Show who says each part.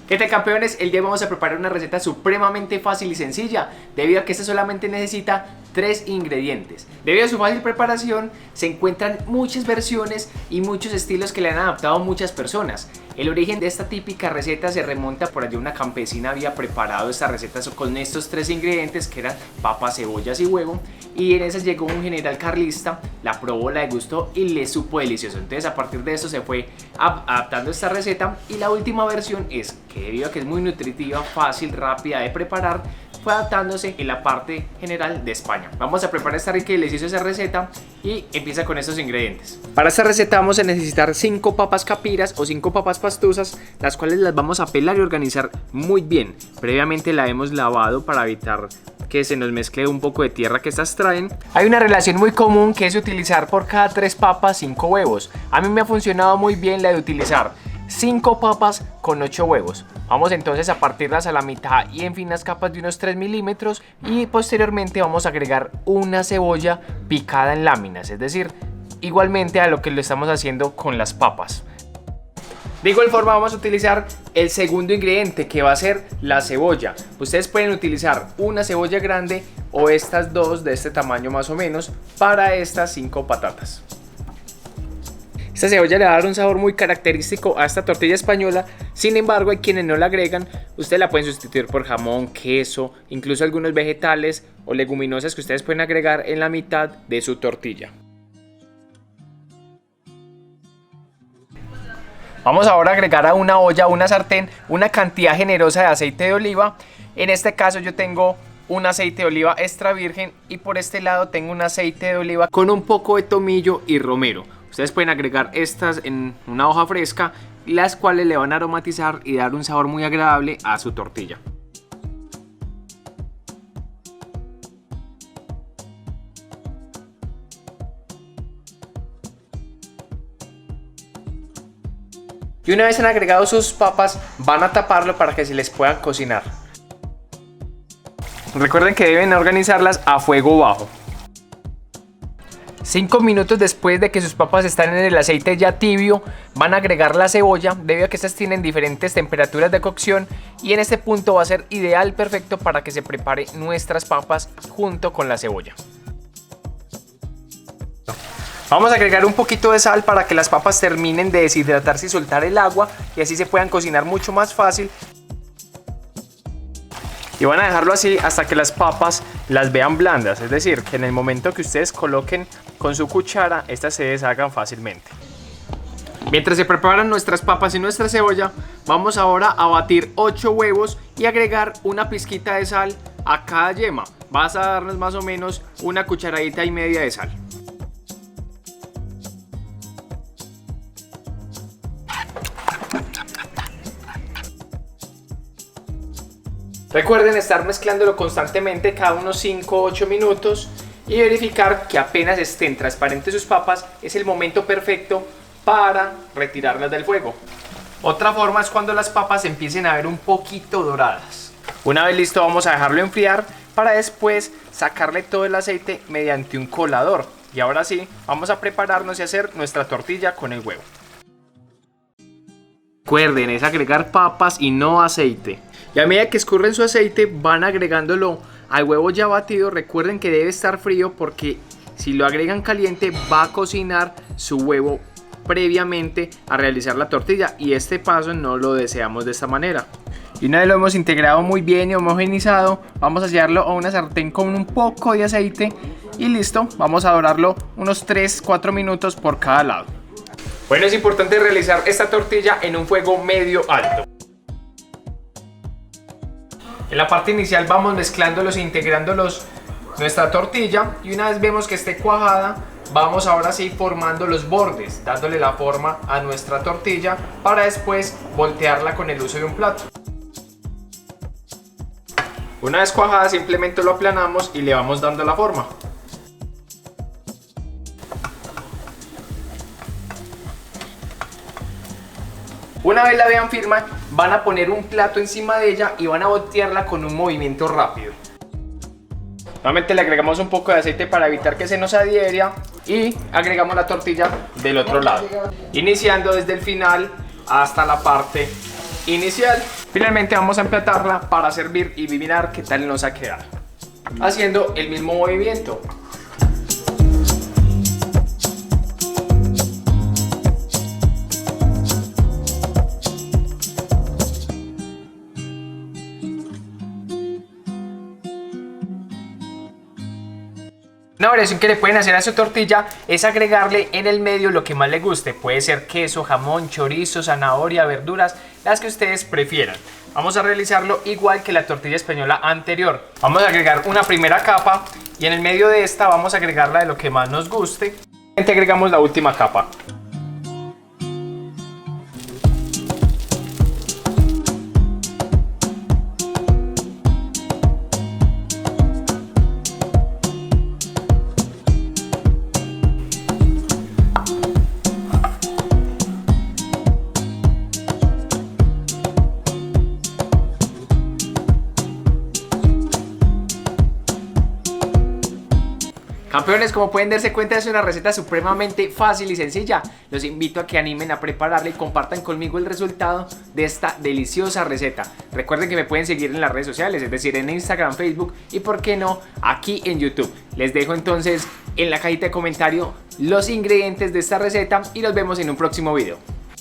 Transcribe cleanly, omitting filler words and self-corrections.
Speaker 1: ¿Qué tal, campeones? El día de hoy vamos a preparar una receta supremamente fácil y sencilla, debido a que esta solamente necesita 3 ingredientes. Debido a su fácil preparación, se encuentran muchas versiones y muchos estilos que le han adaptado muchas personas. El origen de esta típica receta se remonta por allí. Una campesina había preparado esta receta con estos 3 ingredientes, que eran papas, cebollas y huevo, y en esa llegó un general carlista, la probó, la degustó y le supo delicioso. Entonces a partir de esto se fue adaptando esta receta, y la última versión es que, debido a que es muy nutritiva, fácil, rápida de preparar, fue adaptándose en la parte general de España. Vamos a preparar esta rica y deliciosa receta, y empieza con estos ingredientes. Para esta receta vamos a necesitar 5 papas capiras o 5 papas pastuzas, las cuales las vamos a pelar y organizar muy bien. Previamente la hemos lavado para evitar que se nos mezcle un poco de tierra que estas traen. Hay una relación muy común, que es utilizar por cada 3 papas 5 huevos. A mí me ha funcionado muy bien la de utilizar 5 papas con 8 huevos. Vamos entonces a partirlas a la mitad y en finas capas de unos 3 milímetros, y posteriormente vamos a agregar una cebolla picada en láminas, es decir, igualmente a lo que lo estamos haciendo con las papas. De igual forma vamos a utilizar el segundo ingrediente, que va a ser la cebolla. Ustedes pueden utilizar una cebolla grande o estas dos de este tamaño más o menos para estas 5 patatas. Esta cebolla le va a dar un sabor muy característico a esta tortilla española. Sin embargo, hay quienes no la agregan. Ustedes la pueden sustituir por jamón, queso, incluso algunos vegetales o leguminosas que ustedes pueden agregar en la mitad de su tortilla. Vamos ahora a agregar a una olla, una sartén, una cantidad generosa de aceite de oliva. En este caso yo tengo un aceite de oliva extra virgen, y por este lado tengo un aceite de oliva con un poco de tomillo y romero. Ustedes pueden agregar estas en una hoja fresca, las cuales le van a aromatizar y dar un sabor muy agradable a su tortilla. Y una vez han agregado sus papas, van a taparlo para que se les pueda cocinar. Recuerden que deben organizarlas a fuego bajo. 5 minutos después de que sus papas están en el aceite ya tibio, van a agregar la cebolla, debido a que estas tienen diferentes temperaturas de cocción, y en este punto va a ser ideal, perfecto para que se prepare nuestras papas junto con la cebolla. Vamos a agregar un poquito de sal para que las papas terminen de deshidratarse y soltar el agua, y así se puedan cocinar mucho más fácil. Y van a dejarlo así hasta que las papas las vean blandas, es decir, que en el momento que ustedes coloquen con su cuchara, estas se deshagan fácilmente. Mientras se preparan nuestras papas y nuestra cebolla, vamos ahora a batir 8 huevos y agregar una pizquita de sal a cada yema. Vas a darnos más o menos una cucharadita y media de sal. Recuerden estar mezclándolo constantemente cada unos 5-8 minutos y verificar que apenas estén transparentes sus papas. Es el momento perfecto para retirarlas del fuego. Otra forma es cuando las papas empiecen a ver un poquito doradas. Una vez listo, vamos a dejarlo enfriar para después sacarle todo el aceite mediante un colador. Y ahora sí, vamos a prepararnos y hacer nuestra tortilla con el huevo. Recuerden, es agregar papas y no aceite. Y a medida que escurren su aceite, van agregándolo al huevo ya batido. Recuerden que debe estar frío, porque si lo agregan caliente va a cocinar su huevo previamente a realizar la tortilla, y este paso no lo deseamos de esta manera. Y una vez lo hemos integrado muy bien y homogenizado, vamos a llevarlo a una sartén con un poco de aceite y listo. Vamos a dorarlo unos 3-4 minutos por cada lado. Bueno, es importante realizar esta tortilla en un fuego medio alto. En la parte inicial vamos mezclándolos e integrándolos nuestra tortilla, y una vez vemos que esté cuajada, vamos ahora sí formando los bordes, dándole la forma a nuestra tortilla para después voltearla con el uso de un plato. Una vez cuajada, simplemente lo aplanamos y le vamos dando la forma. Una vez la vean firme, van a poner un plato encima de ella y van a voltearla con un movimiento rápido. Nuevamente le agregamos un poco de aceite para evitar que se nos adhiera, y agregamos la tortilla del otro lado, iniciando desde el final hasta la parte inicial. Finalmente vamos a emplatarla para servir y mirar qué tal nos ha quedado, haciendo el mismo movimiento. Una variación que le pueden hacer a su tortilla es agregarle en el medio lo que más le guste. Puede ser queso, jamón, chorizo, zanahoria, verduras, las que ustedes prefieran. Vamos a realizarlo igual que la tortilla española anterior. Vamos a agregar una primera capa y en el medio de esta vamos a agregarla de lo que más nos guste. Y agregamos la última capa. Campeones, como pueden darse cuenta, es una receta supremamente fácil y sencilla. Los invito a que animen a prepararla y compartan conmigo el resultado de esta deliciosa receta. Recuerden que me pueden seguir en las redes sociales, es decir, en Instagram, Facebook y, por qué no, aquí en YouTube. Les dejo entonces en la cajita de comentario los ingredientes de esta receta y nos vemos en un próximo video.